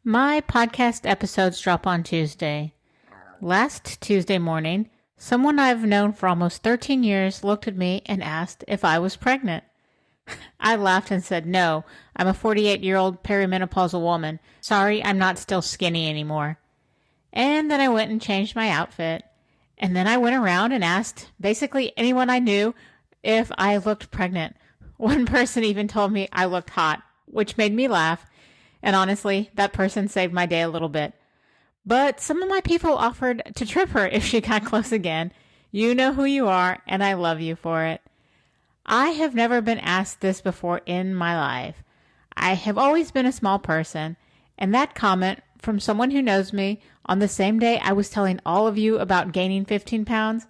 My podcast episodes drop on Tuesday. Last Tuesday morning, someone I've known for almost 13 years looked at me and asked if I was pregnant. I laughed and said, no, I'm a 48-year-old perimenopausal woman. Sorry, I'm not still skinny anymore. And then I went and changed my outfit. And then I went around and asked basically anyone I knew if I looked pregnant. One person even told me I looked hot, which made me laugh. And honestly, that person saved my day a little bit. But some of my people offered to trip her if she got close again. You know who you are, and I love you for it. I have never been asked this before in my life. I have always been a small person, and that comment from someone who knows me on the same day I was telling all of you about gaining 15 pounds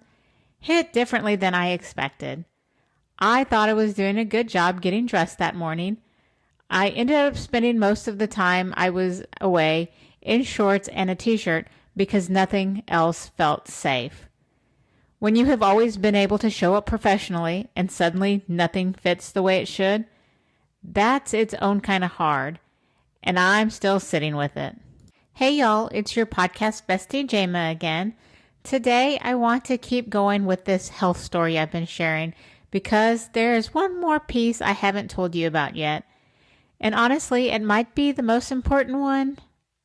hit differently than I expected. I thought I was doing a good job getting dressed that morning. I ended up spending most of the time I was away in shorts and a t-shirt because nothing else felt safe. When you have always been able to show up professionally and suddenly nothing fits the way it should, that's its own kind of hard, and I'm still sitting with it. Hey y'all, it's your podcast bestie Jama again. Today I want to keep going with this health story I've been sharing because there is one more piece I haven't told you about yet. And honestly, it might be the most important one.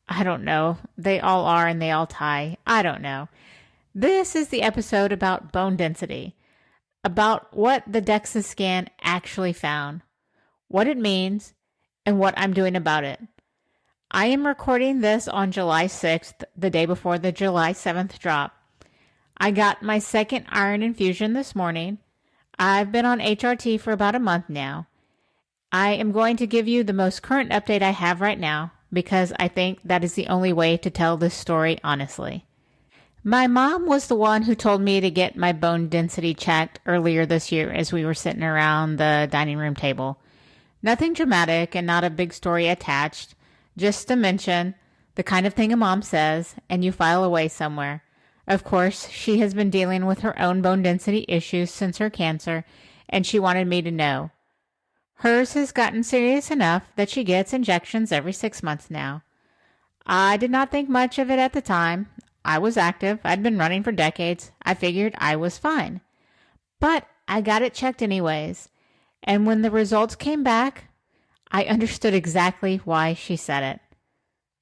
I don't know. They all are and they all tie. I don't know. This is the episode about bone density, about what the DEXA scan actually found, what it means, and what I'm doing about it. I am recording this on July 6th, the day before the July 7th drop. I got my second iron infusion this morning. I've been on HRT for about a month now. I am going to give you the most current update I have right now because I think that is the only way to tell this story honestly. My mom was the one who told me to get my bone density checked earlier this year as we were sitting around the dining room table. Nothing dramatic and not a big story attached, just to mention the kind of thing a mom says and you file away somewhere. Of course, she has been dealing with her own bone density issues since her cancer, and she wanted me to know. Hers has gotten serious enough that she gets injections every 6 months now. I did not think much of it at the time. I was active. I'd been running for decades. I figured I was fine. But I got it checked anyways. And when the results came back, I understood exactly why she said it.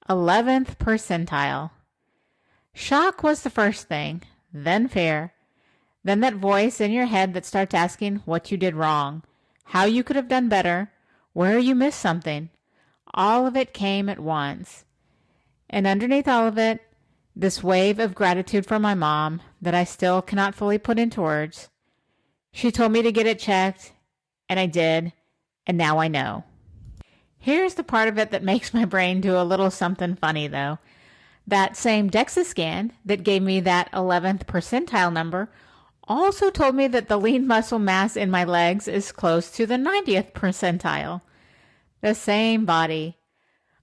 11th percentile. Shock was the first thing, then fear, then that voice in your head that starts asking what you did wrong, how you could have done better, where you missed something. All of it came at once. And underneath all of it, this wave of gratitude from my mom that I still cannot fully put into words. She told me to get it checked, and I did, and now I know. Here's the part of it that makes my brain do a little something funny, though. That same DEXA scan that gave me that 11th percentile number also told me that the lean muscle mass in my legs is close to the 90th percentile. The same body.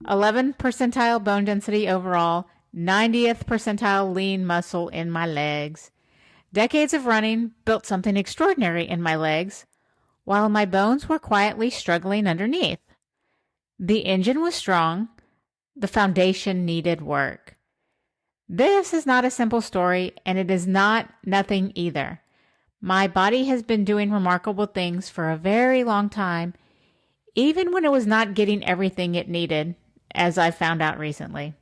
11th percentile bone density overall, 90th percentile lean muscle in my legs. Decades of running built something extraordinary in my legs, while my bones were quietly struggling underneath. The engine was strong. The foundation needed work. This is not a simple story, and it is not nothing either. My body has been doing remarkable things for a very long time, even when it was not getting everything it needed, as I found out recently.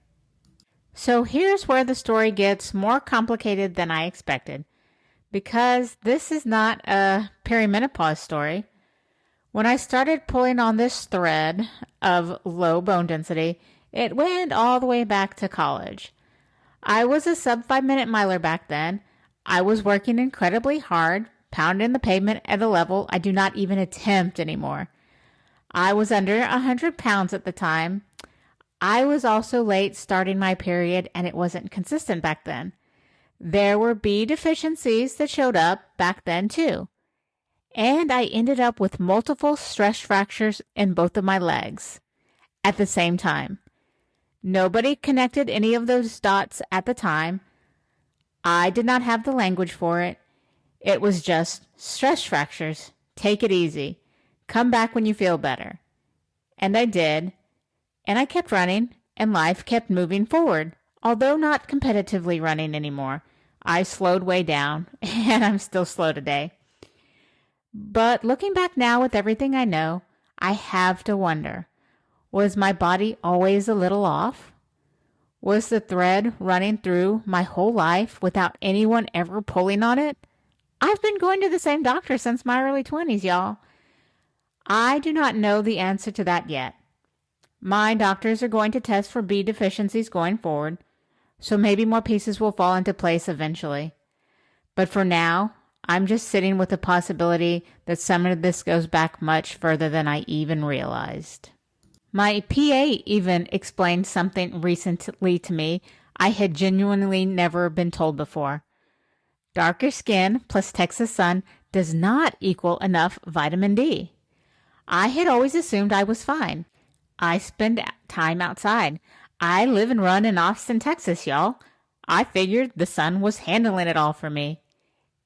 So here's where the story gets more complicated than I expected, because this is not a perimenopause story. When I started pulling on this thread of low bone density, it went all the way back to college. I was a sub 5-minute miler back then. I was working incredibly hard, pounding the pavement at a level I do not even attempt anymore. I was under 100 pounds at the time. I was also late starting my period, and it wasn't consistent back then. There were B deficiencies that showed up back then too. And I ended up with multiple stress fractures in both of my legs at the same time. Nobody connected any of those dots at the time. I did not have the language for it. It was just stress fractures. Take it easy. Come back when you feel better. And I did. And I kept running and life kept moving forward. Although not competitively running anymore, I slowed way down, and I'm still slow today. But looking back now with everything I know, I have to wonder, was my body always a little off? Was the thread running through my whole life without anyone ever pulling on it? I've been going to the same doctor since my early 20s, y'all. I do not know the answer to that yet. My doctors are going to test for B deficiencies going forward, so maybe more pieces will fall into place eventually. But for now, I'm just sitting with the possibility that some of this goes back much further than I even realized. My PA even explained something recently to me I had genuinely never been told before. Darker skin plus Texas sun does not equal enough vitamin D. I had always assumed I was fine. I spend time outside. I live and run in Austin, Texas, y'all. I figured the sun was handling it all for me.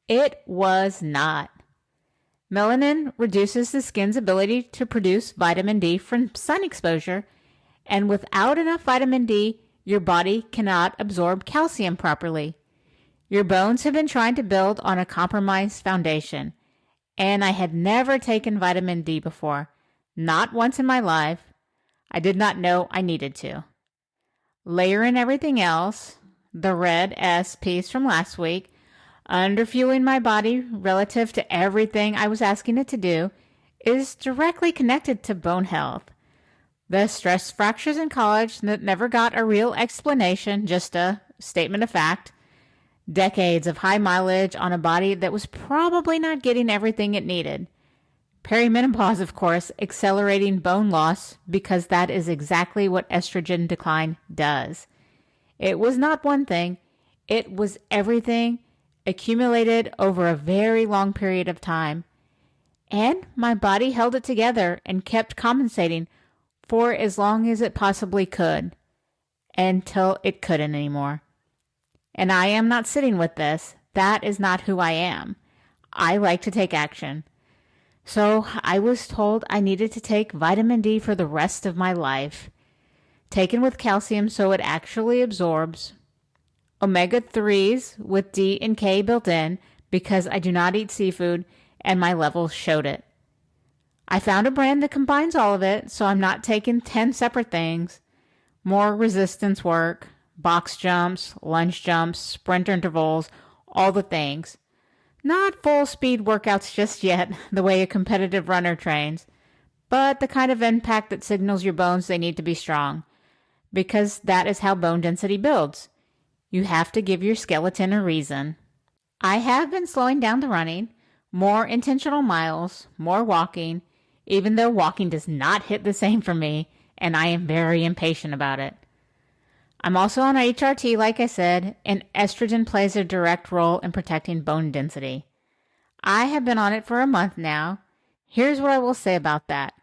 It was not. Melanin reduces the skin's ability to produce vitamin D from sun exposure, and without enough vitamin D, your body cannot absorb calcium properly. Your bones have been trying to build on a compromised foundation, and I had never taken vitamin D before, not once in my life. I did not know I needed to. Layer in everything else, the red S piece from last week, underfueling my body relative to everything I was asking it to do, is directly connected to bone health. The stress fractures in college that never got a real explanation, just a statement of fact. Decades of high mileage on a body that was probably not getting everything it needed. Perimenopause, of course, accelerating bone loss because that is exactly what estrogen decline does. It was not one thing, it was everything accumulated over a very long period of time. And my body held it together and kept compensating for as long as it possibly could, until it couldn't anymore. And I am not sitting with this. That is not who I am. I like to take action. So I was told I needed to take vitamin D for the rest of my life, taken with calcium so it actually absorbs. Omega-3s with D and K built in because I do not eat seafood and my levels showed it. I found a brand that combines all of it, so I'm not taking 10 separate things. More resistance work, box jumps, lunge jumps, sprint intervals, all the things. Not full speed workouts just yet, the way a competitive runner trains, but the kind of impact that signals your bones they need to be strong, because that is how bone density builds. You have to give your skeleton a reason. I have been slowing down the running, more intentional miles, more walking, even though walking does not hit the same for me, and I am very impatient about it. I'm also on HRT, like I said, and estrogen plays a direct role in protecting bone density. I have been on it for a month now. Here's what I will say about that.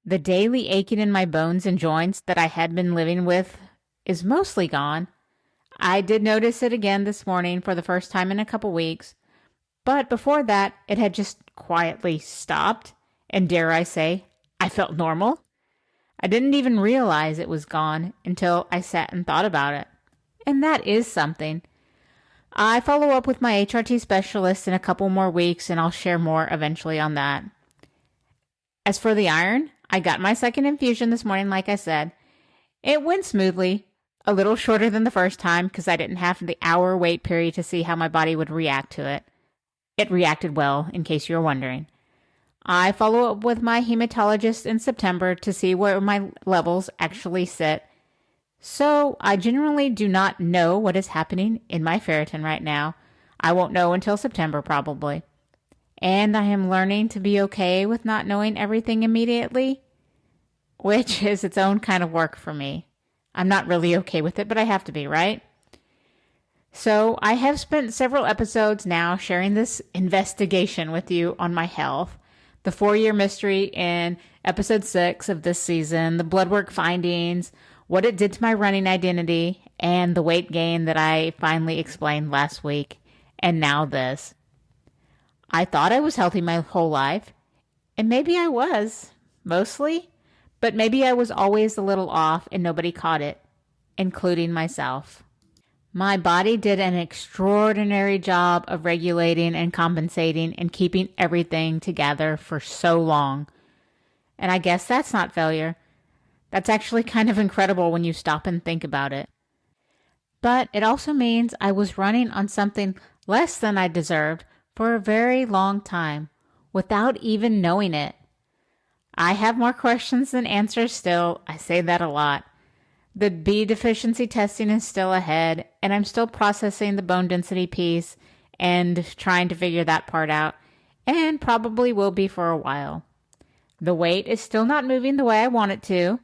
The daily aching in my bones and joints that I had been living with is mostly gone. I did notice it again this morning for the first time in a couple weeks, but before that, it had just quietly stopped, and dare I say, I felt normal. I didn't even realize it was gone until I sat and thought about it. And that is something. I follow up with my HRT specialist in a couple more weeks, and I'll share more eventually on that. As for the iron, I got my second infusion this morning, like I said. It went smoothly, a little shorter than the first time because I didn't have the hour wait period to see how my body would react to it. It reacted well, in case you're wondering. I follow up with my hematologist in September to see where my levels actually sit. So I generally do not know what is happening in my ferritin right now. I won't know until September probably. And I am learning to be okay with not knowing everything immediately, which is its own kind of work for me. I'm not really okay with it, but I have to be, right? So I have spent several episodes now sharing this investigation with you on my health. The 4-year mystery in episode 6 of this season, the blood work findings, what it did to my running identity, and the weight gain that I finally explained last week, and now this. I thought I was healthy my whole life, and maybe I was, mostly, but maybe I was always a little off and nobody caught it. including myself. My body did an extraordinary job of regulating and compensating and keeping everything together for so long. And I guess that's not failure. That's actually kind of incredible when you stop and think about it. But it also means I was running on something less than I deserved for a very long time without even knowing it. I have more questions than answers still. I say that a lot. The B deficiency testing is still ahead, and I'm still processing the bone density piece and trying to figure that part out, and probably will be for a while. The weight is still not moving the way I want it to.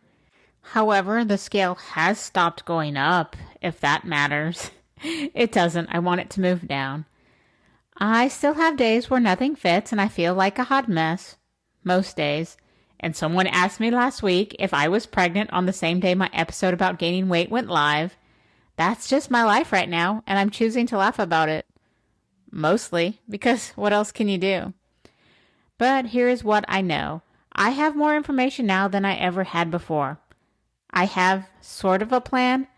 However, the scale has stopped going up, if that matters. It doesn't. I want it to move down. I still have days where nothing fits and I feel like a hot mess. Most days. And someone asked me last week if I was pregnant on the same day my episode about gaining weight went live. That's just my life right now, and I'm choosing to laugh about it. Mostly, because what else can you do? But here is what I know. I have more information now than I ever had before. I have sort of a plan.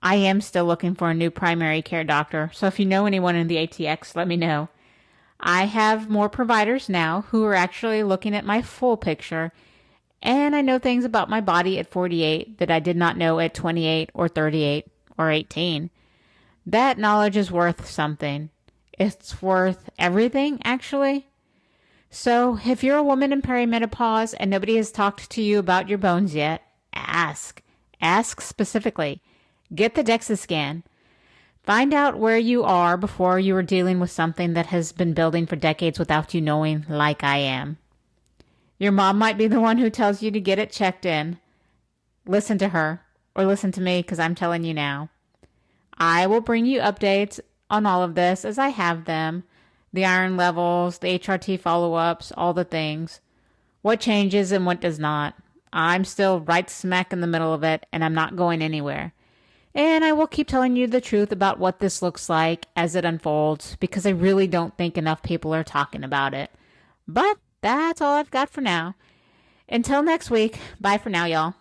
I am still looking for a new primary care doctor, so if you know anyone in the ATX, let me know. I have more providers now who are actually looking at my full picture, and I know things about my body at 48 that I did not know at 28 or 38 or 18. That knowledge is worth something. It's worth everything, actually. So if you're a woman in perimenopause and nobody has talked to you about your bones yet, ask. Ask specifically. Get the DEXA scan. Find out where you are before you are dealing with something that has been building for decades without you knowing, like I am. Your mom might be the one who tells you to get it checked in. Listen to her, or listen to me, because I'm telling you now. I will bring you updates on all of this as I have them. The iron levels, the HRT follow-ups, all the things. What changes and what does not. I'm still right smack in the middle of it, and I'm not going anywhere. And I will keep telling you the truth about what this looks like as it unfolds, because I really don't think enough people are talking about it. But that's all I've got for now. Until next week, bye for now, y'all.